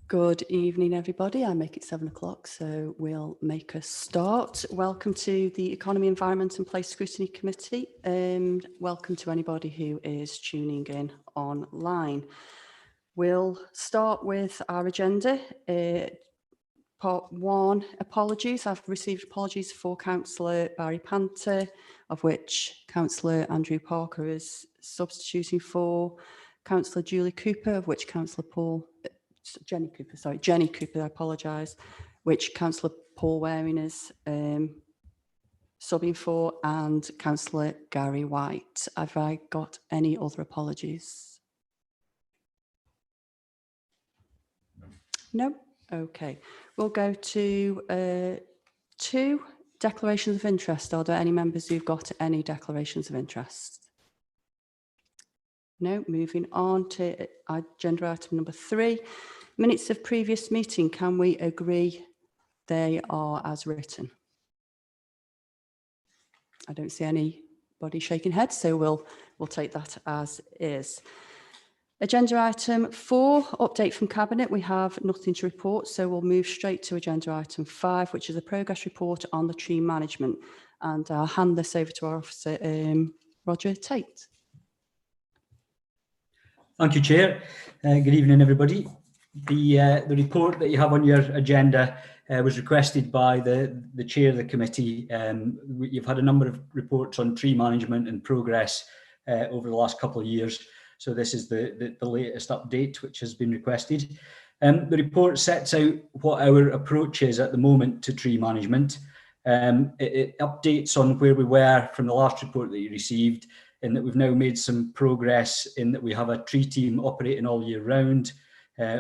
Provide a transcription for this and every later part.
Good evening, everybody. I make it 7 o'clock, so we'll make a start. Welcome to the Economy, Environment and Place Scrutiny Committee, and welcome to anybody who is tuning in online. We'll start with our agenda. Part 1, apologies. I've received apologies for Councillor Barry Panter, of which Councillor Andrew Parker is substituting for, Councillor Julie Cooper, of which Jenny Cooper, I apologise, which Councillor Paul Waring is subbing for, and Councillor Gary White. Have I got any other apologies? No? Okay. We'll go to 2 declarations of interest. Are there any members who've got any declarations of interest? No. Moving on to agenda item number 3. Minutes of previous meeting. Can we agree they are as written? I don't see anybody shaking heads, so we'll take that as is. Agenda item 4, update from Cabinet. We have nothing to report, so we'll move straight to agenda item 5, which is a progress report on the tree management. And I'll hand this over to our officer, Roger Tate. Thank you, Chair. Good evening, everybody. The report that you have on your agenda was requested by the Chair of the committee. You've had a number of reports on tree management and progress over the last couple of years. So this is the latest update which has been requested. The report sets out what our approach is at the moment to tree management. It updates on where we were from the last report that you received, in that we've now made some progress in that we have a tree team operating all year round.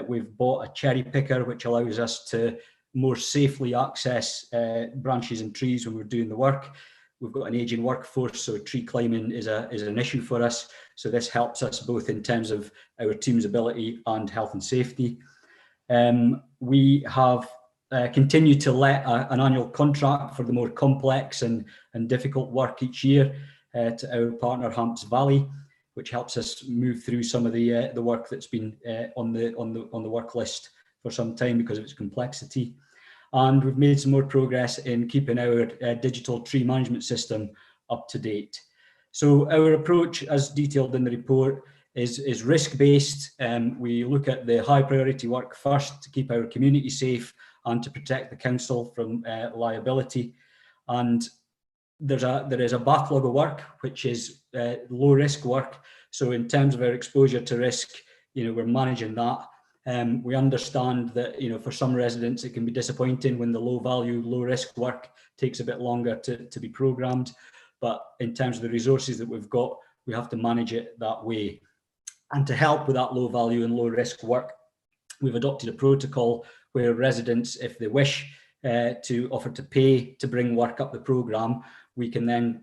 We've bought a cherry picker, which allows us to more safely access branches and trees when we're doing the work. We've got an ageing workforce, so tree climbing is an issue for us. So this helps us both in terms of our team's ability and health and safety. We have continued to let an annual contract for the more complex and difficult work each year to our partner Hamps Valley, which helps us move through some of the work that's been on the work list for some time because of its complexity. And we've made some more progress in keeping our digital tree management system up to date. So our approach, as detailed in the report, is risk-based. We look at the high priority work first to keep our community safe and to protect the council from liability. And there is a backlog of work, which is low risk work. So in terms of our exposure to risk, we're managing that. We understand that, for some residents, it can be disappointing when the low value, low risk work takes a bit longer to be programmed. But in terms of the resources that we've got, we have to manage it that way. And to help with that low value and low risk work, we've adopted a protocol where residents, if they wish to offer to pay to bring work up the programme, we can then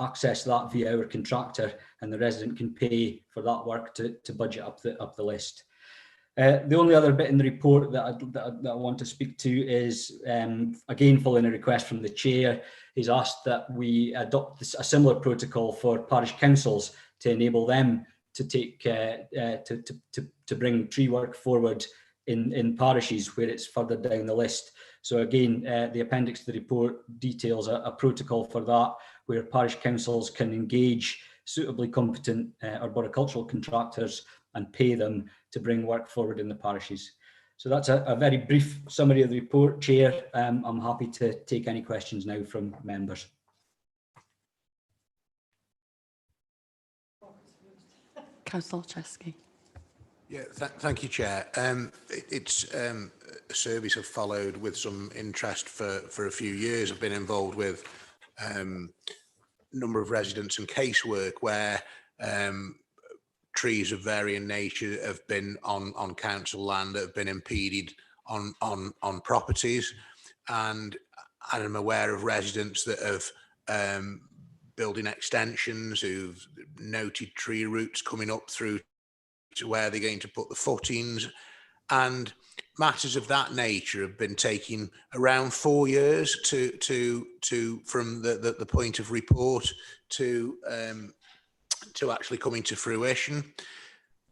access that via our contractor, and the resident can pay for that work to budget up the list. The only other bit in the report that I want to speak to is, again, following a request from the Chair, he's asked that we adopt a similar protocol for parish councils to enable them to take to bring tree work forward in parishes where it's further down the list. So again, the appendix to the report details a protocol for that, where parish councils can engage suitably competent arboricultural contractors and pay them to bring work forward in the parishes. So that's a very brief summary of the report, Chair. I'm happy to take any questions now from members. Councillor Chesky. Yeah, thank you, Chair. It's a service I've followed with some interest for a few years. I've been involved with a number of residents and casework where trees of varying nature have been on council land that have been impeded on properties, and I'm aware of residents that have building extensions who've noted tree roots coming up through to where they're going to put the footings, and matters of that nature have been taking around 4 years to from the point of report to actually coming to fruition.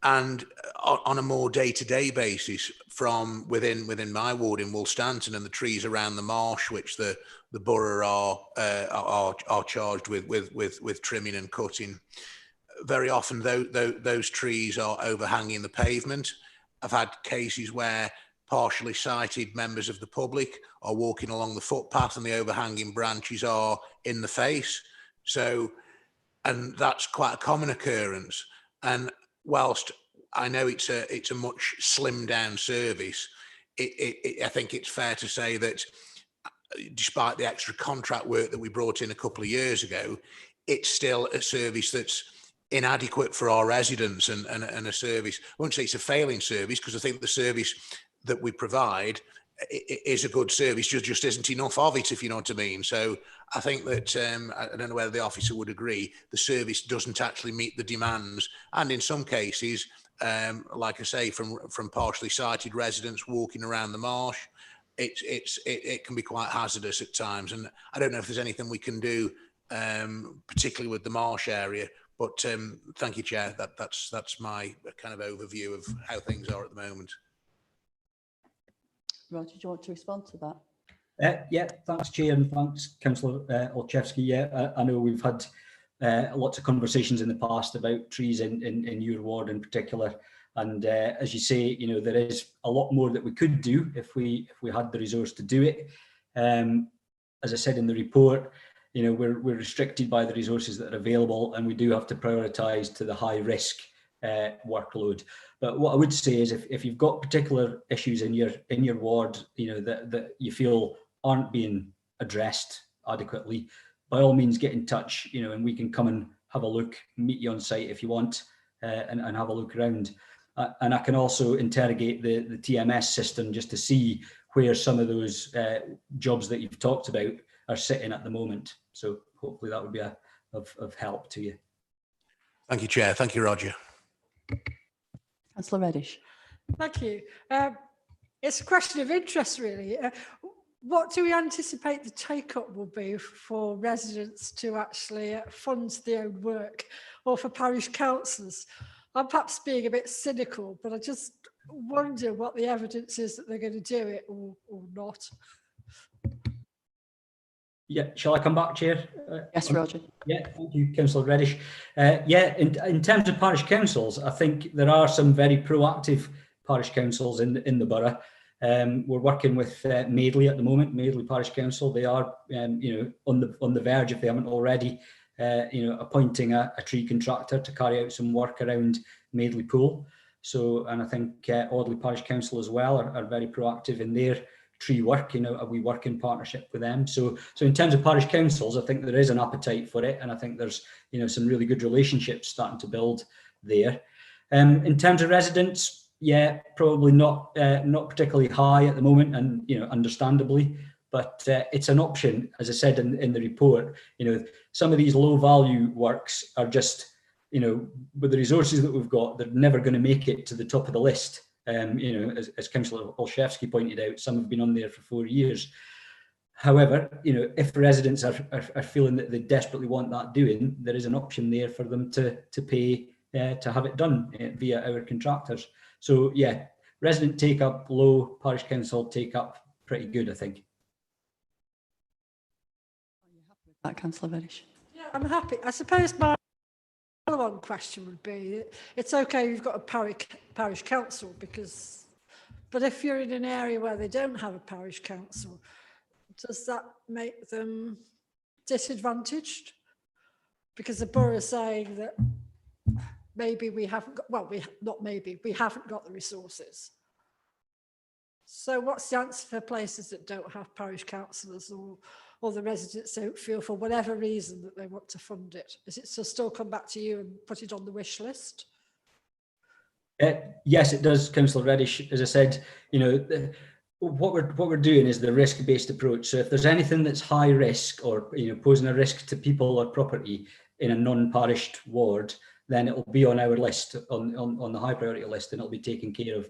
And on a more day-to-day basis, from within my ward in Woolstanton, and the trees around the marsh, which the borough are charged with trimming and cutting, very often those trees are overhanging the pavement. I've had cases where partially sighted members of the public are walking along the footpath and the overhanging branches are in the face. So, and that's quite a common occurrence. And whilst I know it's a much slimmed down service, I think it's fair to say that despite the extra contract work that we brought in a couple of years ago, it's still a service that's inadequate for our residents, and a service, I won't say it's a failing service, because I think the service that we provide is a good service, just isn't enough of it, if you know what I mean. So I think that, I don't know whether the officer would agree, the service doesn't actually meet the demands. And in some cases, like I say, from partially sighted residents walking around the marsh, it can be quite hazardous at times. And I don't know if there's anything we can do, particularly with the marsh area. But thank you, Chair. That's my kind of overview of how things are at the moment. Roger, do you want to respond to that? Yeah, thanks, Chair, and thanks, Councillor Olszewski. Yeah, I know we've had lots of conversations in the past about trees in your ward in particular. And as you say, you know, there is a lot more that we could do if we had the resource to do it. As I said in the report, you know, we're restricted by the resources that are available, and we do have to prioritise to the high risk workload. But what I would say is, if you've got particular issues in your ward, you know, that you feel aren't being addressed adequately, by all means get in touch, you know, and we can come and have a look, meet you on site if you want, and have a look around. And I can also interrogate the TMS system just to see where some of those jobs that you've talked about are sitting at the moment. So hopefully that would be of help to you. Thank you, Chair. Thank you, Roger. Councillor Reddish. Thank you. It's a question of interest, really. What do we anticipate the take-up will be for residents to actually fund their own work, or for parish councils? I'm perhaps being a bit cynical, but I just wonder what the evidence is that they're going to do it or not. Yeah, shall I come back, Chair? Yes, Roger. Yeah, thank you, Councillor Reddish. Yeah, in terms of parish councils, I think there are some very proactive parish councils in the borough. We're working with Madeley at the moment, Madeley Parish Council. They are, you know, on the verge, if they haven't already, you know, appointing a tree contractor to carry out some work around Madeley Pool. So, and I think Audley Parish Council as well are very proactive in their tree work. You know, we work in partnership with them. So in terms of parish councils, I think there is an appetite for it, and I think there's, you know, some really good relationships starting to build there. In terms of residents, yeah, probably not particularly high at the moment, and, you know, understandably, but it's an option. As I said in the report, you know, some of these low value works are just, you know, with the resources that we've got, they're never going to make it to the top of the list. You know, as Councillor Olszewski pointed out, some have been on there for 4 years. However, you know, if residents are feeling that they desperately want that doing, there is an option there for them to pay to have it done via our contractors. So yeah, resident take up low, parish council take up pretty good, I think. Are you happy with that, Councillor Reddish? Yeah, I'm happy. I suppose my one question would be, it's okay, you've got a parish council, but if you're in an area where they don't have a parish council, does that make them disadvantaged? Because the borough is saying that maybe we haven't got, well, we haven't got the resources. So what's the answer for places that don't have parish councillors, or the residents don't feel for whatever reason that they want to fund it? Is it to still come back to you and put it on the wish list? Yes, it does, Councillor Reddish. As I said, you know, what we're doing is the risk-based approach. So if there's anything that's high risk, or, you know, posing a risk to people or property in a non-parished ward, then it will be on our list, on the high priority list, and it'll be taken care of.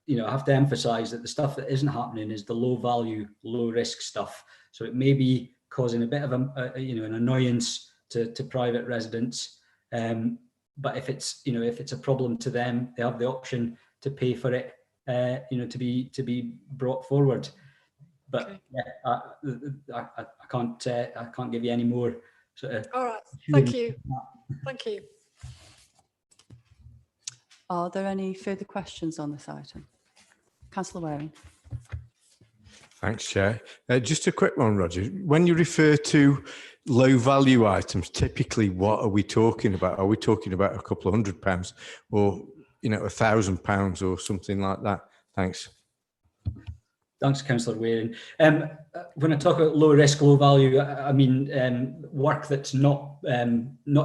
You know, I have to emphasise that the stuff that isn't happening is the low value, low risk stuff. So it may be causing a bit of you know, an annoyance to private residents. but if it's, you know, if it's a problem to them, they have the option to pay for it, you know, to be brought forward. But Okay. yeah, I can't give you any more sort of. All right. Thank you. Thank you. Are there any further questions on this item? Councillor Waring. Thanks, Chair. Just a quick one, Roger. When you refer to low value items, typically what are we talking about? Are we talking about a couple of £100 or, you know, £1,000 or something like that? Thanks. Thanks, Councillor Waring. When I talk about low risk, low value, I mean work that's not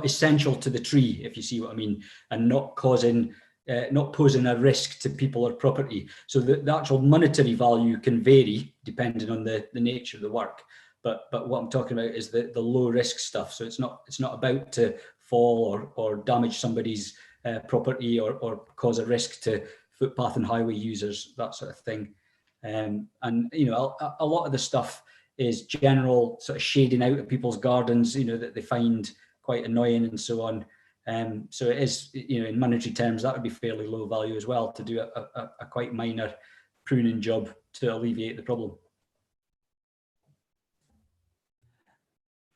essential to the tree, if you see what I mean, and not posing a risk to people or property. So the actual monetary value can vary depending on the nature of the work. But what I'm talking about is the low risk stuff. So it's not about to fall or damage somebody's property or cause a risk to footpath and highway users, that sort of thing. And you know, a lot of the stuff is general sort of shading out of people's gardens, you know, that they find quite annoying and so on. So it is, you know, in monetary terms, that would be fairly low value as well, to do a quite minor pruning job to alleviate the problem.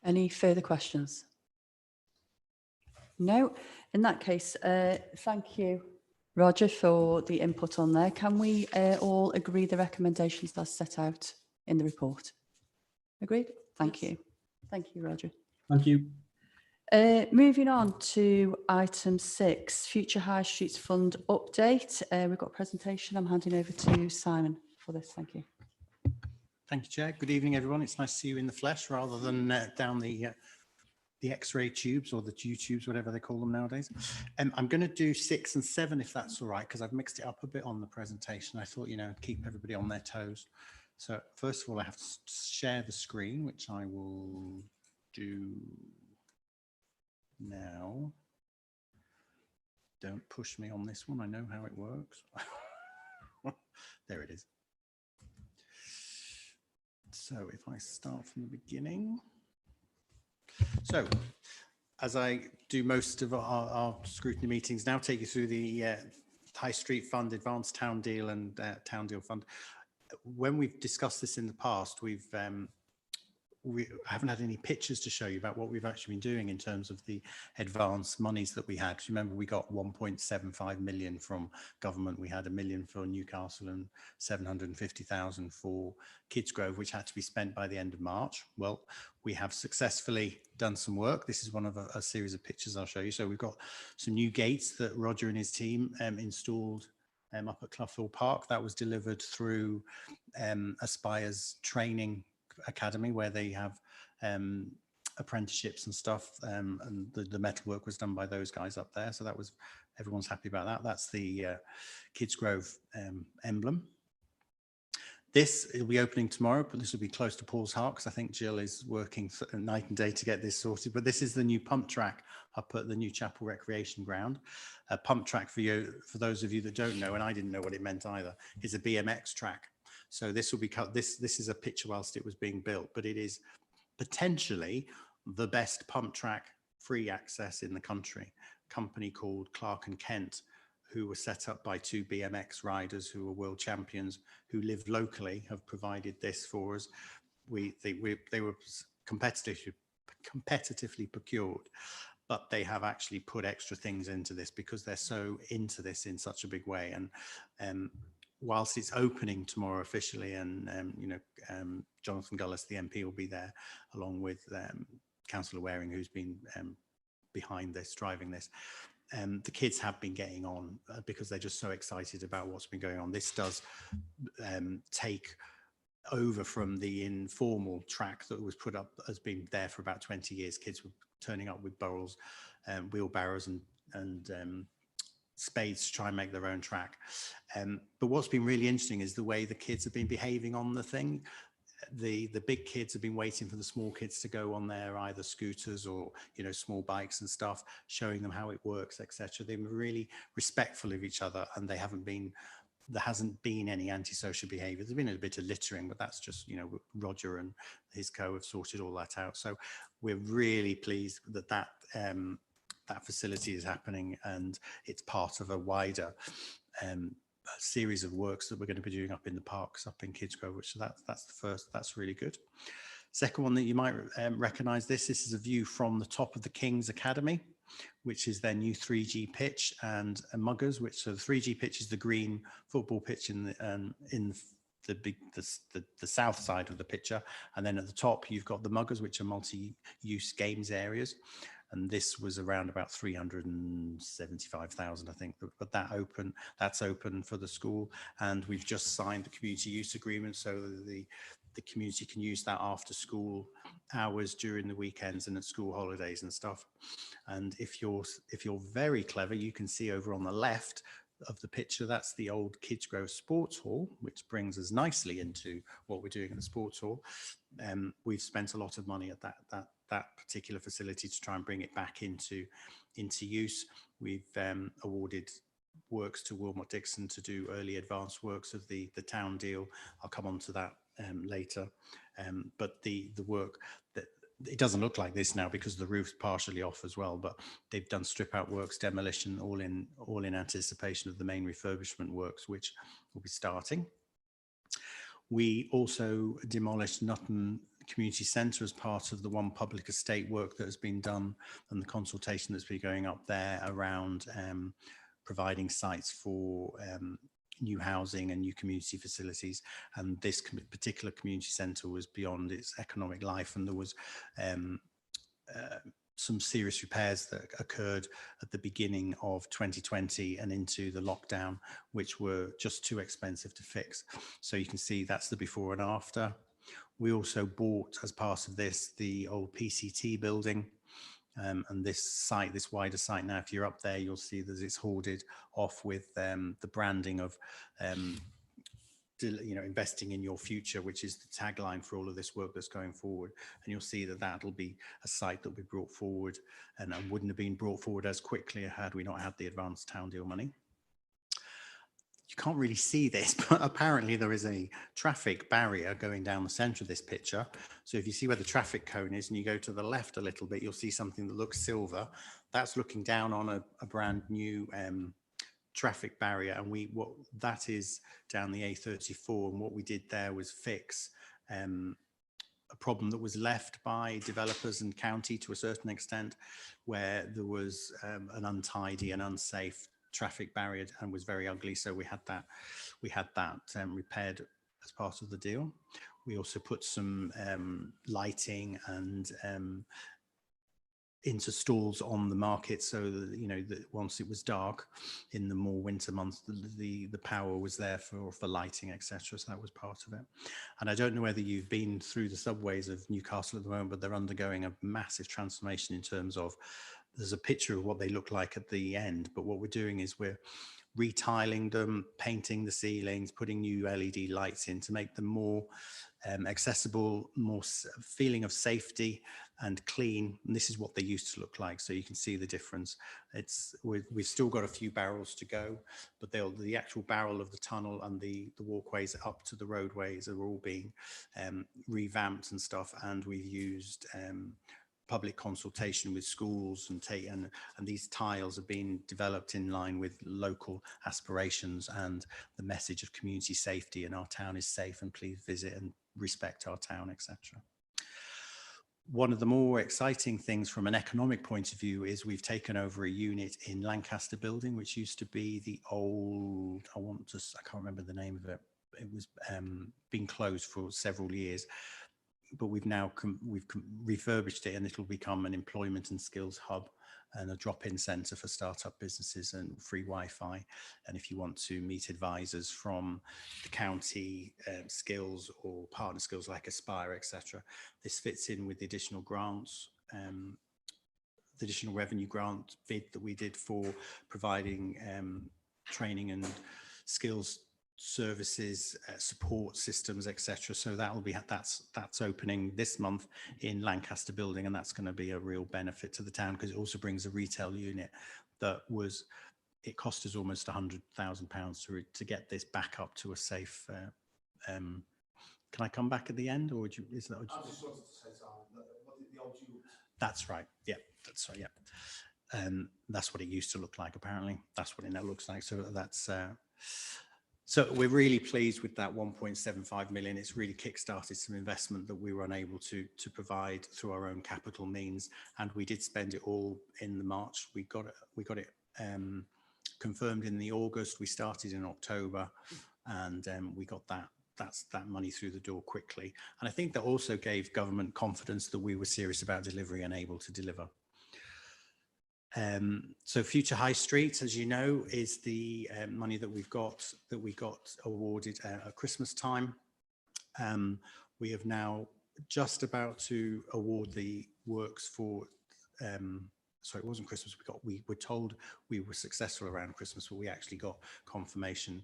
Any further questions? No. In that case, thank you, Roger, for the input on there. Can we all agree the recommendations as set out in the report? Agreed? Thank you. Thank you, Roger. Thank you. Moving on to item 6, Future High Streets Fund update. We've got a presentation. I'm handing over to Simon for this. Thank you. Thank you, Chair. Good evening, everyone. It's nice to see you in the flesh rather than down the X-ray tubes or the G-tubes, whatever they call them nowadays. I'm going to do 6 and 7, if that's all right, because I've mixed it up a bit on the presentation. I thought, you know, keep everybody on their toes. So first of all, I have to share the screen, which I will do now. Don't push me on this one. I know how it works. There it is. So if I start from the beginning. So as I do most of our scrutiny meetings now, take you through the High Street Fund, Advanced Town Deal and Town Deal Fund. When we've discussed this in the past, we haven't had any pictures to show you about what we've actually been doing in terms of the advanced monies that we had. Because remember, we got 1.75 million from government. We had $1 million for Newcastle and 750,000 for Kidsgrove, which had to be spent by the end of March. Well, we have successfully done some work. This is one of a series of pictures I'll show you. So we've got some new gates that Roger and his team installed up at Cloughfield Park. That was delivered through Aspire's training academy, where they have apprenticeships and stuff, and the metalwork was done by those guys up there. So that was, everyone's happy about that. That's the Kidsgrove emblem. This will be opening tomorrow, but this will be close to Paul's heart because I think Jill is working night and day to get this sorted. But this is the new pump track up at the New Chapel Recreation Ground. A pump track, for those of you that don't know, and I didn't know what it meant either, is a BMX track. So this will be cut. This is a picture whilst it was being built, but it is potentially the best pump track free access in the country. A company called Clark and Kent, who were set up by 2 BMX riders who are world champions, who live locally, have provided this for us. They were competitively procured, but they have actually put extra things into this because they're so into this in such a big way. And whilst it's opening tomorrow officially, and Jonathan Gullis, the MP, will be there along with Councillor Waring, who's been behind this, driving this. The kids have been getting on because they're just so excited about what's been going on. This does take over from the informal track that was put up, has been there for about 20 years. Kids were turning up with barrels, wheelbarrows and spades to try and make their own track. But what's been really interesting is the way the kids have been behaving on the thing. The big kids have been waiting for the small kids to go on their either scooters or, you know, small bikes and stuff, showing them how it works, etc. They've been really respectful of each other, and there hasn't been any antisocial behaviour. There's been a bit of littering, but that's just, you know, Roger and his co have sorted all that out. So we're really pleased that that facility is happening, and it's part of a wider a series of works that we're going to be doing up in the parks, up in Kidsgrove, which that's the first. That's really good. Second one that you might recognise, this is a view from the top of the King's Academy, which is their new 3G pitch, and Muggers, which, so the 3G pitch is the green football pitch in the south side of the picture, and then at the top you've got the Muggers, which are multi-use games areas, and this was around about 375,000, I think, but that's open for the school, and we've just signed the community use agreement, so the community can use that after school hours, during the weekends and at school holidays and stuff. And if you're very clever, you can see over on the left of the picture, that's the old Kidsgrove Sports Hall, which brings us nicely into what we're doing at the sports hall. We've spent a lot of money at that particular facility to try and bring it back into use. We've awarded works to Wilmot Dixon to do early advanced works of the town deal. I'll come on to that later, but the work that it doesn't look like this now because the roof's partially off as well, but they've done strip out works, demolition, all in anticipation of the main refurbishment works, which will be starting. We also demolished Nutton Community Centre as part of the One Public Estate work that has been done, and the consultation that's been going up there around providing sites for new housing and new community facilities. And this particular community centre was beyond its economic life, and there was some serious repairs that occurred at the beginning of 2020 and into the lockdown, which were just too expensive to fix. So you can see that's the before and after. We also bought, as part of this, the old PCT building. And this site, this wider site now, if you're up there, you'll see that it's hoarded off with the branding of, investing in your future, which is the tagline for all of this work that's going forward. And you'll see that that'll be a site that will be brought forward, and wouldn't have been brought forward as quickly had we not had the advanced town deal money. You can't really see this, but apparently there is a traffic barrier going down the centre of this picture. So if you see where the traffic cone is and you go to the left a little bit, you'll see something that looks silver. That's looking down on a brand new traffic barrier. And what that is down the A34. And what we did there was fix a problem that was left by developers and county to a certain extent, where there was an untidy and unsafe traffic barrier and was very ugly. So we had that repaired as part of the deal. We also put some lighting and into stalls on the market, so that that once it was dark in the more winter months, the power was there for lighting, etc. So that was part of it. And I don't know whether you've been through the subways of Newcastle at the moment, but they're undergoing a massive transformation in terms of, there's a picture of what they look like at the end, but what we're doing is we're retiling them, painting the ceilings, putting new LED lights in to make them more accessible, more feeling of safety and clean. And this is what they used to look like, so you can see the difference. We've still got a few barrels to go, but the actual barrel of the tunnel and the walkways up to the roadways are all being revamped and stuff, and we've used public consultation with schools, and these tiles are being developed in line with local aspirations and the message of community safety, and our town is safe and please visit and respect our town, etc. One of the more exciting things from an economic point of view is we've taken over a unit in Lancaster Building, which used to be the old, I can't remember the name of it. It was been closed for several years, but we've refurbished it, and it'll become an employment and skills hub and a drop-in centre for startup businesses and free Wi-Fi. And if you want to meet advisors from the county, skills or partner skills like Aspire, etc., this fits in with the additional grants, the additional revenue grant bid that we did for providing training and skills services, support systems, etc. So that's opening this month in Lancaster Building, and that's going to be a real benefit to the town, because it also brings a retail unit that it cost us almost £100,000 to get this back up to a safe. Can I come back at the end, or would you? Is that? I just wanted to say something. The old unit. That's right. Yeah, that's right. Yeah. That's what it used to look like. Apparently, that's what it now looks like. So that's so we're really pleased with that 1.75 million. It's really kick-started some investment that we were unable to provide through our own capital means, and we did spend it all in the March. We got it confirmed in the August. We started in October, and we got that money through the door quickly. And I think that also gave government confidence that we were serious about delivery and able to deliver. So Future High Street, as you know, is the money that we got awarded at Christmas time. We have now just about to award the works for sorry, it wasn't Christmas. We were told we were successful around Christmas, but we actually got confirmation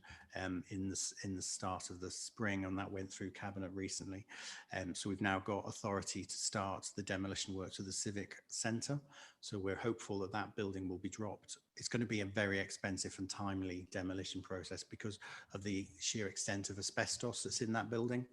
in the start of the spring, and that went through cabinet recently. So we've now got authority to start the demolition works of the civic centre. So we're hopeful that that building will be dropped. It's going to be a very expensive and timely demolition process because of the sheer extent of asbestos that's in that building.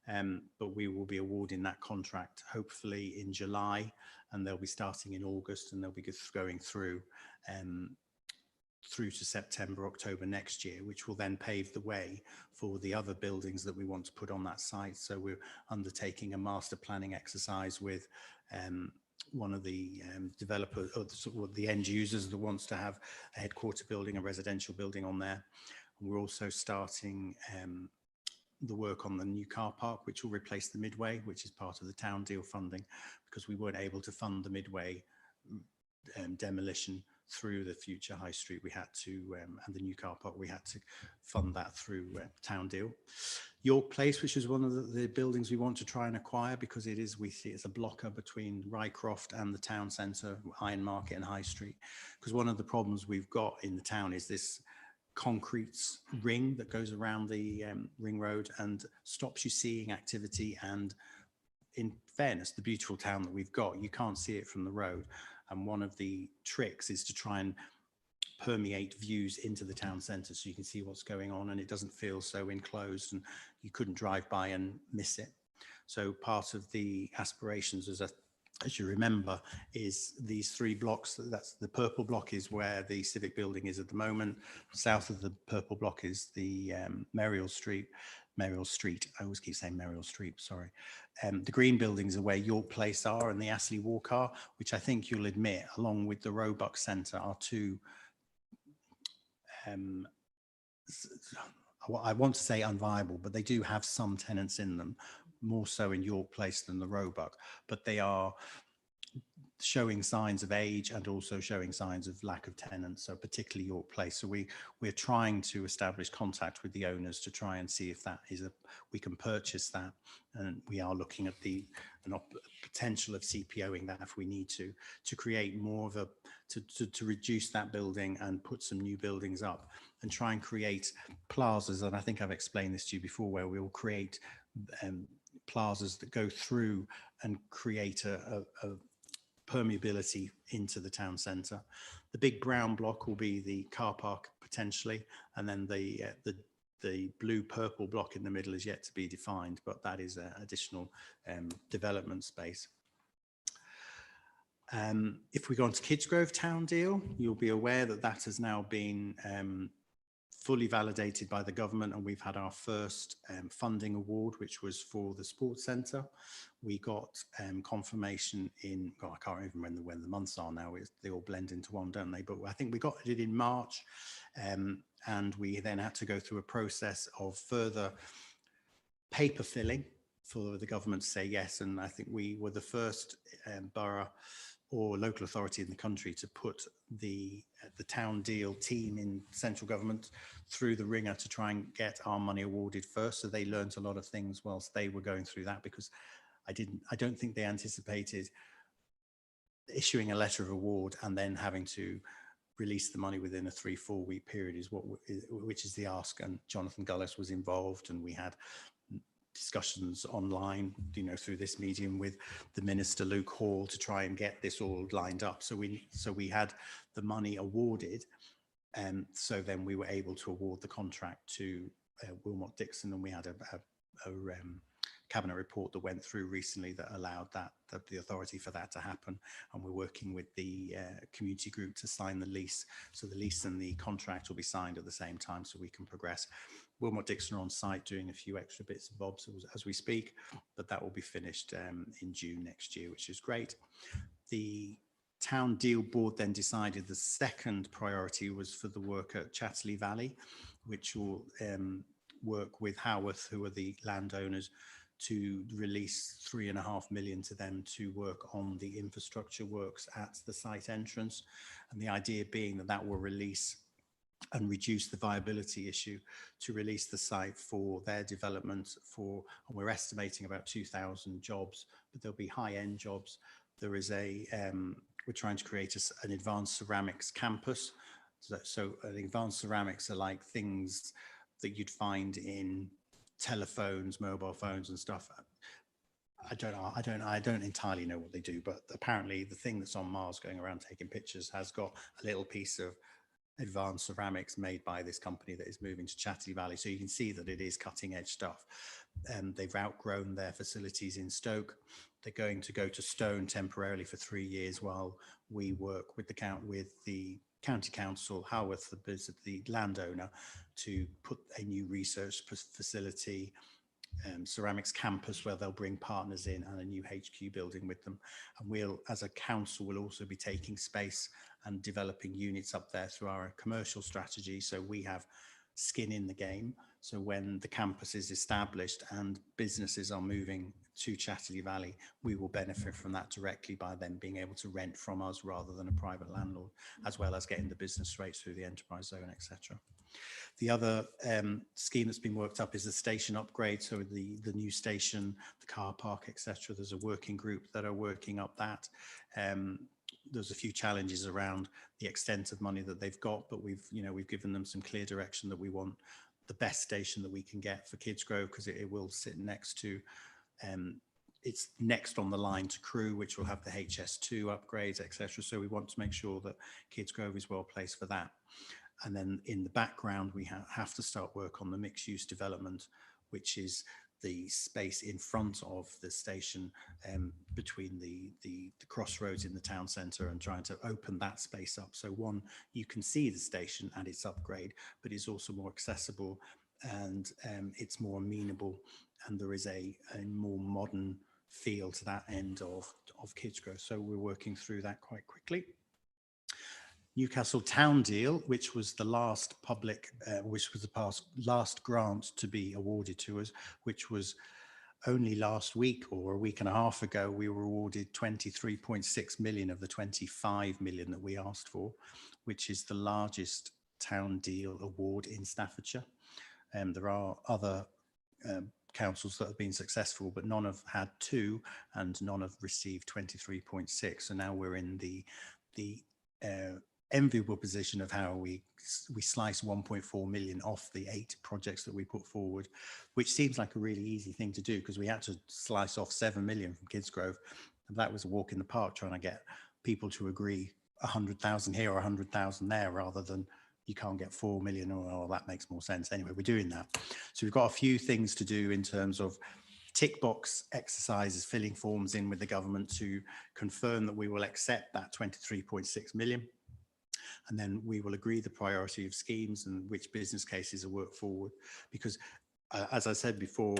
But we will be awarding that contract hopefully in July, and they'll be starting in August, and they'll be going through to September, October next year, which will then pave the way for the other buildings that we want to put on that site. So we're undertaking a master planning exercise with one of the developers or the end users that wants to have a headquarter building, a residential building on there. And we're also starting the work on the new car park, which will replace the Midway, which is part of the town deal funding, because we weren't able to fund the Midway demolition through the Future High Street. We had to, and the new car park, we had to fund that through town deal. York Place, which is one of the buildings we want to try and acquire, because it is, we see it's a blocker between Rycroft and the town centre, Iron Market and High Street. Because one of the problems we've got in the town is this concrete ring that goes around the ring road and stops you seeing activity. And in fairness, the beautiful town that we've got, you can't see it from the road. And one of the tricks is to try and permeate views into the town centre so you can see what's going on, and it doesn't feel so enclosed and you couldn't drive by and miss it. So part of the aspirations, as you remember, is these 3 blocks. That's the purple block is where the civic building is at the moment. South of the purple block is the Merrill Street. I always keep saying Merrill Street, sorry. The green buildings are where York Place are and the Astley Walk are, which I think you'll admit, along with the Roebuck Centre, are two, I want to say unviable, but they do have some tenants in them, more so in York Place than the Roebuck, but they are showing signs of age and also showing signs of lack of tenants, so particularly York Place. So we're trying to establish contact with the owners to try and see if that is we can purchase that, and we are looking at the potential of CPOing that if we need to create more of a to reduce that building and put some new buildings up and try and create plazas. And I think I've explained this to you before, where we will create plazas that go through and create a permeability into the town centre. The big brown block will be the car park potentially, and then the blue purple block in the middle is yet to be defined, but that is an additional development space. If we go on to Kidsgrove town deal, you'll be aware that that has now been fully validated by the government, and we've had our first funding award, which was for the sports centre. We got confirmation in, well, I can't even remember when the months are now, they all blend into one, don't they? But I think we got it in March, and we then had to go through a process of further paper filling for the government to say yes. And I think we were the first borough or local authority in the country to put the town deal team in central government through the ringer to try and get our money awarded first. So they learned a lot of things whilst they were going through that, because I don't think they anticipated issuing a letter of award and then having to release the money within a 3-4 week period which is the ask. And Jonathan Gullis was involved, and we had discussions online, through this medium with the Minister Luke Hall to try and get this all lined up. So we had the money awarded, and so then we were able to award the contract to Wilmot Dixon, and we had a cabinet report that went through recently that allowed that, the authority for that to happen. And we're working with the community group to sign the lease. So the lease and the contract will be signed at the same time so we can progress. Wilmot Dixon are on site doing a few extra bits and bobs as we speak, but that will be finished in June next year, which is great. The Town Deal Board then decided the second priority was for the work at Chatterley Valley, which will work with Haworth, who are the landowners, to release £3.5 million to them to work on the infrastructure works at the site entrance. And the idea being that that will release and reduce the viability issue to release the site for their development and we're estimating about 2,000 jobs, but there'll be high-end jobs. There is we're trying to create an advanced ceramics campus. So advanced ceramics are like things that you'd find in telephones, mobile phones and stuff. I don't entirely know what they do, but apparently the thing that's on Mars going around taking pictures has got a little piece of advanced ceramics made by this company that is moving to Chatterley Valley. So you can see that it is cutting edge stuff. They've outgrown their facilities in Stoke. They're going to go to Stone temporarily for 3 years while we work with the county council, Haworth, the landowner, to put a new research facility, ceramics campus where they'll bring partners in, and a new HQ building with them. And we'll, as a council, will also be taking space and developing units up there through our commercial strategy. So we have skin in the game. So when the campus is established and businesses are moving to Chatterley Valley, we will benefit from that directly by them being able to rent from us rather than a private landlord, as well as getting the business rates through the enterprise zone, etc. The other scheme that's been worked up is the station upgrade. So the new station, the car park, etc. There's a working group that are working up that. There's a few challenges around the extent of money that they've got, but we've given them some clear direction that we want the best station that we can get for Kidsgrove, because it will sit next to, it's next on the line to Crewe, which will have the HS2 upgrades, etc. So we want to make sure that Kidsgrove is well placed for that. And then in the background, we have to start work on the mixed use development, which is the space in front of the station, between the crossroads in the town centre, and trying to open that space up. So one, you can see the station and its upgrade, but it's also more accessible, and it's more amenable, and there is a more modern feel to that end of Kidsgrove. So we're working through that quite quickly. Newcastle Town Deal, which was the last last grant to be awarded to us, which was only last week or a week and a half ago. We were awarded 23.6 million of the 25 million that we asked for, which is the largest town deal award in Staffordshire. There are other councils that have been successful, but none have had two, and none have received 23.6. So now we're in the enviable position of how we slice 1.4 million off the 8 projects that we put forward, which seems like a really easy thing to do, because we had to slice off 7 million from Kidsgrove, and that was a walk in the park trying to get people to agree 100,000 here or 100,000 there, rather than you can't get 4 million, or that makes more sense. Anyway, we're doing that. So we've got a few things to do in terms of tick box exercises, filling forms in with the government to confirm that we will accept that 23.6 million. And then we will agree the priority of schemes and which business cases are worked forward. Because as I said before,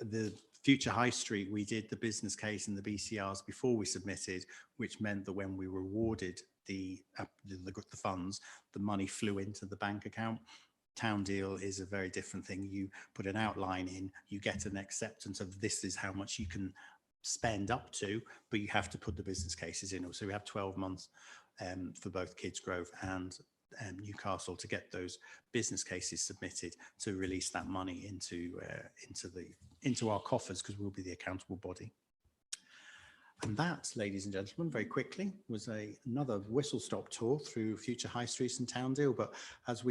the future High Street, we did the business case and the BCRs before we submitted, which meant that when we were awarded the funds, the money flew into the bank account. Town Deal is a very different thing. You put an outline in, you get an acceptance of this is how much you can spend up to, but you have to put the business cases in. So we have 12 months for both Kidsgrove and Newcastle to get those business cases submitted to release that money into our coffers, because we'll be the accountable body. And that, ladies and gentlemen, very quickly was another whistle-stop tour through future High Streets and Town Deal. But as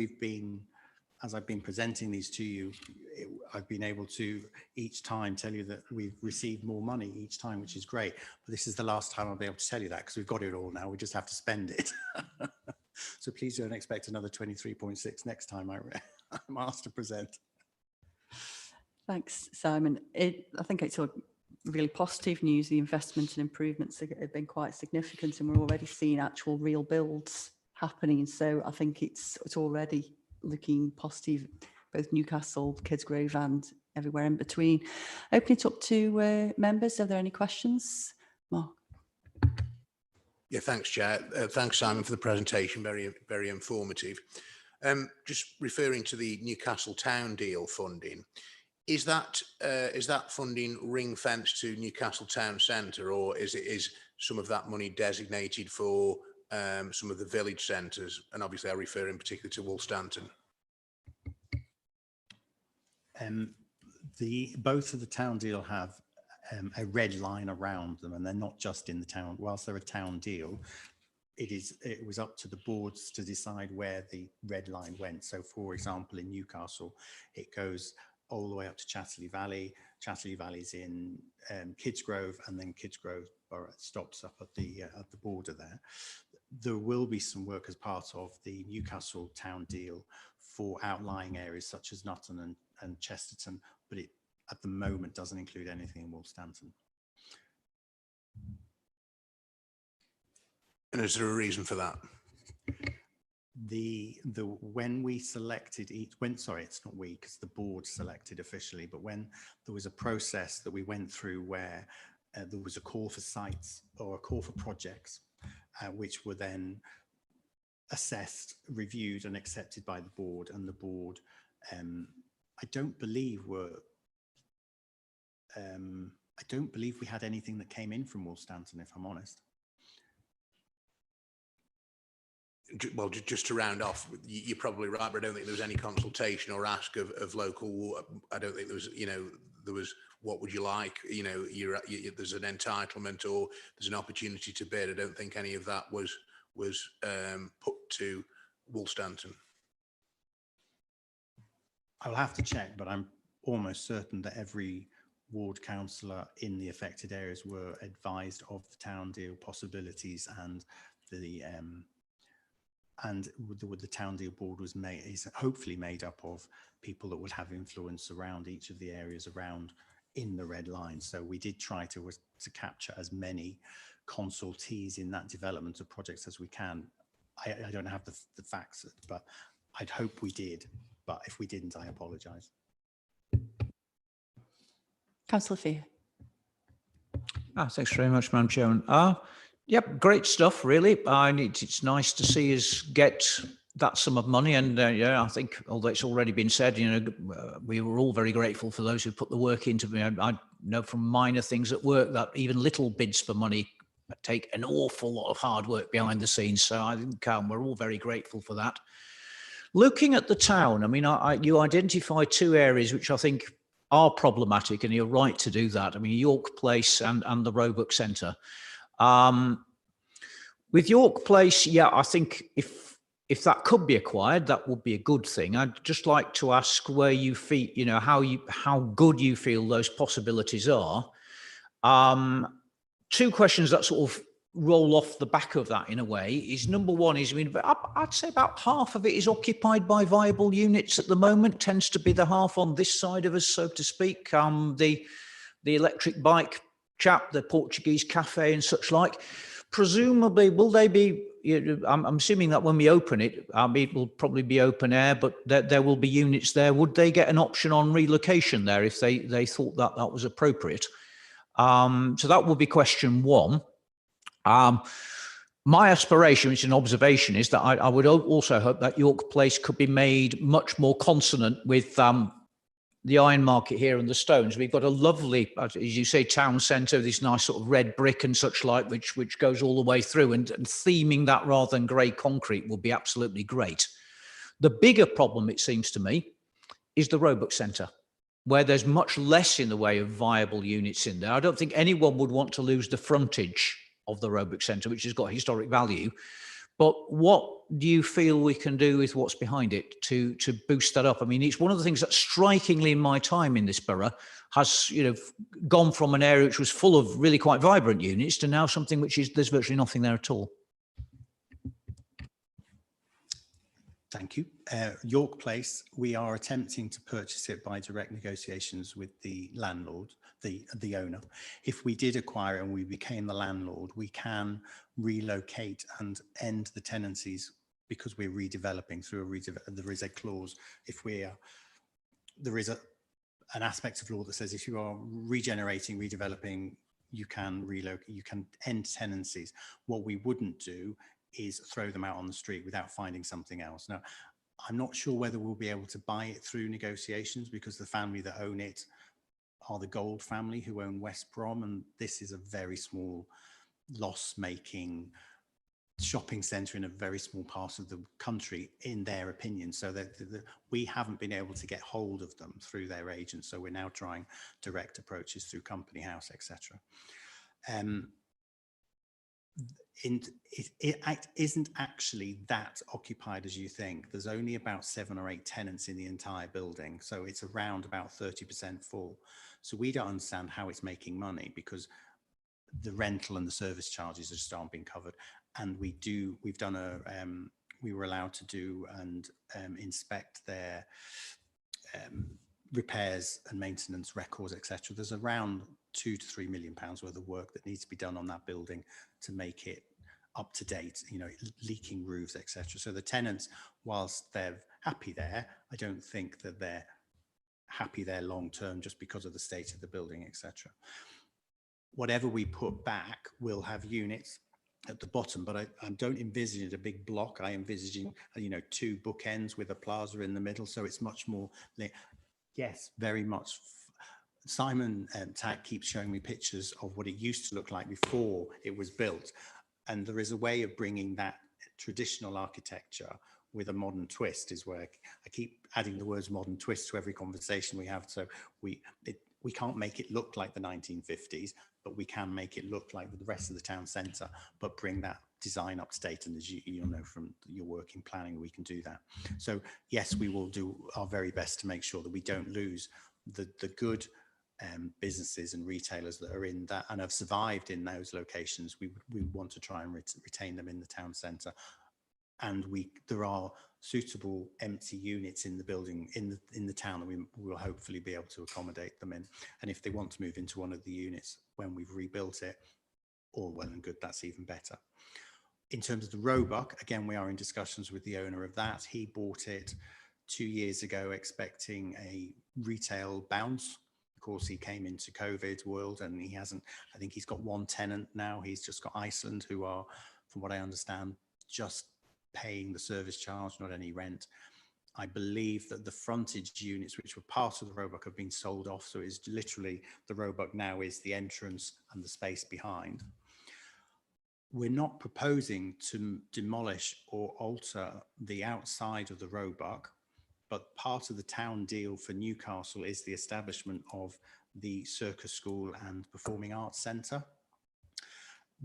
I've been presenting these to you, I've been able to each time tell you that we've received more money each time, which is great. But this is the last time I'll be able to tell you that, because we've got it all now. We just have to spend it. So please don't expect another 23.6 next time I'm asked to present. Thanks, Simon. I think it's all really positive news. The investment and improvements have been quite significant, and we're already seeing actual real builds happening. So I think it's already looking positive, both Newcastle, Kidsgrove and everywhere in between. Open it up to members. Are there any questions? Mark? Yeah, thanks, Chair. Thanks, Simon, for the presentation. Very, very informative. Just referring to the Newcastle Town deal funding, is that funding ring fenced to Newcastle Town Centre, or is some of that money designated for some of the village centres? And obviously, I refer in particular to Woolstanton. Both of the town deal have a red line around them, and they're not just in the town. Whilst they're a town deal, it was up to the boards to decide where the red line went. So, for example, in Newcastle, it goes all the way up to Chatterley Valley. Chatterley Valley's in Kidsgrove, and then Kidsgrove Borough stops up at the border there. There will be some work as part of the Newcastle town deal for outlying areas such as Nutton and Chesterton, but it at the moment doesn't include anything in Woolstanton. And is there a reason for that? When we selected sorry, it's not we, because the board selected officially, but when there was a process that we went through where there was a call for sites or a call for projects, which were then assessed, reviewed and accepted by the board, and the board I don't believe we had anything that came in from Woolstanton, if I'm honest. Well, just to round off, you're probably right, but I don't think there was any consultation or ask of local. I don't think there was, there was, what would you like? There's an entitlement or there's an opportunity to bid. I don't think any of that was put to Woolstanton. I'll have to check, but I'm almost certain that every ward councillor in the affected areas were advised of the town deal possibilities, and the town deal board is hopefully made up of people that would have influence around each of the areas around in the red line. So we did try to capture as many consultees in that development of projects as we can. I don't have the facts, but I'd hope we did. But if we didn't, I apologise. Councillor Fee. Thanks very much, Madam Chairman. Yep, great stuff, really. It's nice to see us get that sum of money. And yeah, I think, although it's already been said, we were all very grateful for those who put the work into it. I know from minor things at work that even little bids for money take an awful lot of hard work behind the scenes. So I think we're all very grateful for that. Looking at the town, I mean, you identify two areas which I think are problematic, and you're right to do that. I mean, York Place and the Roebuck Centre. With York Place, yeah, I think if that could be acquired, that would be a good thing. I'd just like to ask where you feel, how good you feel those possibilities are. Two questions that sort of roll off the back of that in a way is, number one is, I'd say about half of it is occupied by viable units at the moment, tends to be the half on this side of us, so to speak. The electric bike chap, the Portuguese cafe and such like. Presumably, will they be, I'm assuming that when we open it, it will probably be open air, but there will be units there. Would they get an option on relocation there if they thought that was appropriate? So that would be question one. My aspiration, which is an observation, is that I would also hope that York Place could be made much more consonant with the iron market here and the stones. We've got a lovely, as you say, town centre, this nice sort of red brick and such like, which goes all the way through, and theming that rather than grey concrete would be absolutely great. The bigger problem, it seems to me, is the Roebuck Centre, where there's much less in the way of viable units in there. I don't think anyone would want to lose the frontage of the Roebuck Centre, which has got historic value. But what do you feel we can do with what's behind it to boost that up? I mean, it's one of the things that strikingly in my time in this borough has, gone from an area which was full of really quite vibrant units to now something which is, there's virtually nothing there at all. Thank you. York Place, we are attempting to purchase it by direct negotiations with the landlord, the owner. If we did acquire it and we became the landlord, we can relocate and end the tenancies because we're redeveloping through there is a clause if there is an aspect of law that says if you are regenerating, redeveloping, you can relocate, you can end tenancies. What we wouldn't do is throw them out on the street without finding something else. Now, I'm not sure whether we'll be able to buy it through negotiations because the family that own it are the Gold family who own West Brom, and this is a very small loss-making shopping centre in a very small part of the country, in their opinion. So that we haven't been able to get hold of them through their agents. So we're now trying direct approaches through Company House, etc. It isn't actually that occupied as you think. There's only about 7 or 8 tenants in the entire building, so it's around about 30% full. So we don't understand how it's making money because the rental and the service charges just aren't being covered. And we've done we were allowed to do and inspect their repairs and maintenance records, etc. There's around £2 to £3 million worth of work that needs to be done on that building to make it up to date, you know, leaking roofs, etc. So the tenants, whilst they're happy there, I don't think that they're happy there long term just because of the state of the building, etc. Whatever we put back will have units at the bottom, but I don't envisage a big block. I envisaging, you know, 2 bookends with a plaza in the middle. So it's much more, yes, very much. Simon Tack keeps showing me pictures of what it used to look like before it was built. And there is a way of bringing that traditional architecture with a modern twist is where I keep adding the words modern twist to every conversation we have. So we can't make it look like the 1950s, but we can make it look like the rest of the town centre, but bring that design up to date. And as you'll know from your work in planning, we can do that. So yes, we will do our very best to make sure that we don't lose the good businesses and retailers that are in that and have survived in those locations. We want to try and retain them in the town centre. And there are suitable empty units in the building in the town that we will hopefully be able to accommodate them in. And if they want to move into one of the units when we've rebuilt it, all well and good, that's even better. In terms of the Roebuck, again, we are in discussions with the owner of that. He bought it 2 years ago expecting a retail bounce. Of course, he came into COVID world and he hasn't. I think he's got 1 tenant now. He's just got Iceland, who are, from what I understand, just paying the service charge, not any rent. I believe that the frontage units, which were part of the Roebuck, have been sold off. So it's literally the Roebuck now is the entrance and the space behind. We're not proposing to demolish or alter the outside of the Roebuck, but part of the town deal for Newcastle is the establishment of the Circus School and Performing Arts Centre.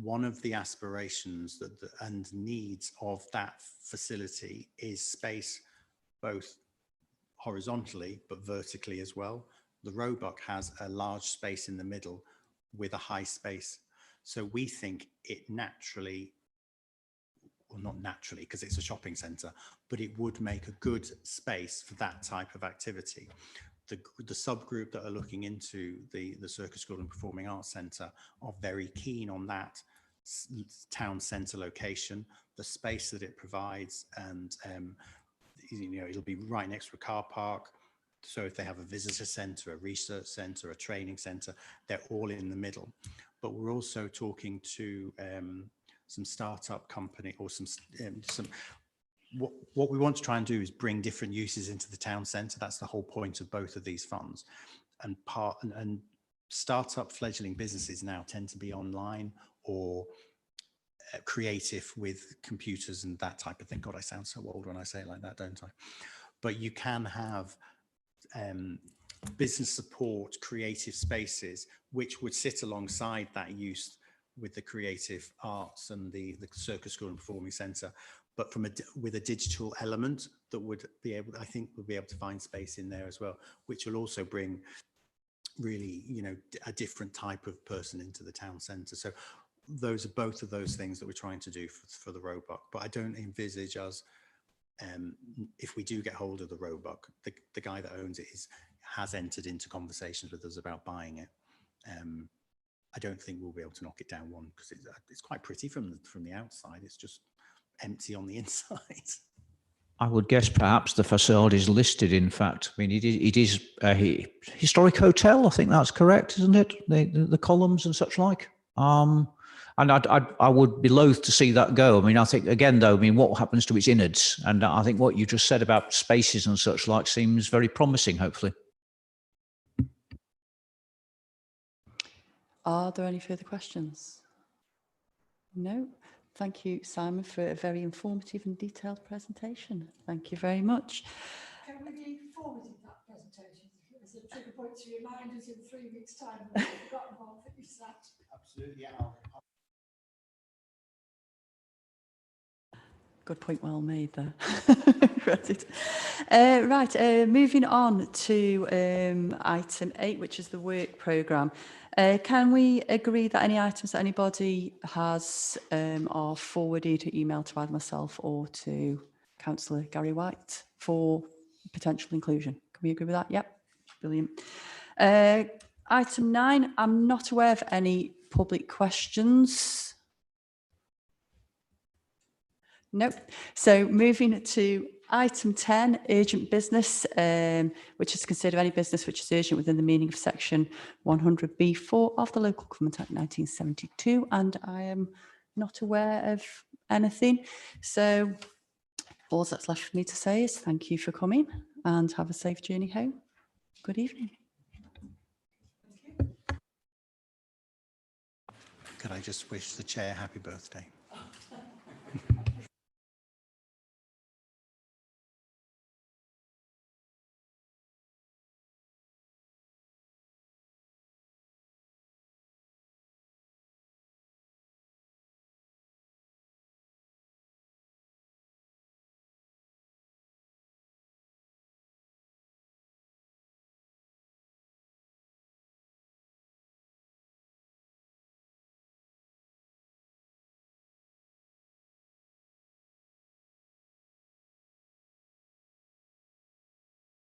One of the aspirations and needs of that facility is space, both horizontally but vertically as well. The Roebuck has a large space in the middle with a high space. So we think it naturally, well, not naturally because it's a shopping centre, but it would make a good space for that type of activity. The subgroup that are looking into the Circus School and Performing Arts Centre are very keen on that town centre location, the space that it provides, and you know, it'll be right next to a car park. So if they have a visitor centre, a research centre, a training centre, they're all in the middle. But we're also talking to some startup company or what we want to try and do is bring different uses into the town centre. That's the whole point of both of these funds. And startup fledgling businesses now tend to be online or creative with computers and that type of thing. God, I sound so old when I say it like that, don't I? But you can have business support, creative spaces, which would sit alongside that use with the creative arts and the Circus School and Performing Centre, but with a digital element that would be able, I think we'll be able to find space in there as well, which will also bring really, you know, a different type of person into the town centre. So those are both of those things that we're trying to do for the Roebuck, but I don't envisage us if we do get hold of the roebuck, the guy that owns it has entered into conversations with us about buying it. I don't think we'll be able to knock it down one, because it's quite pretty from the outside. It's just empty on the inside. I would guess perhaps the facade is listed, in fact. I mean, it is a historic hotel, I think that's correct, isn't it? The columns and such like. And I would be loath to see that go. I mean, I think, again, though, I mean, what happens to its innards? And I think what you just said about spaces and such like seems very promising, hopefully. Are there any further questions? No. Thank you, Simon, for a very informative and detailed presentation. Thank you very much. Can we be forwarding that presentation as a trigger point to remind us in 3 weeks' time when we've forgotten all that you said? Absolutely, yeah. Good point, well made there. Right, moving on to item 8, which is the work programme. Can we agree that any items that anybody has are forwarded to email to either myself or to Councillor Gary White for potential inclusion? Can we agree with that? Yep, brilliant. Item 9, I'm not aware of any public questions. Nope. So moving to item 10, urgent business, which is to consider any business which is urgent within the meaning of section 100B4 of the Local Government Act 1972, and I am not aware of anything. So all that's left for me to say is thank you for coming and have a safe journey home. Good evening. Could I just wish the chair happy birthday?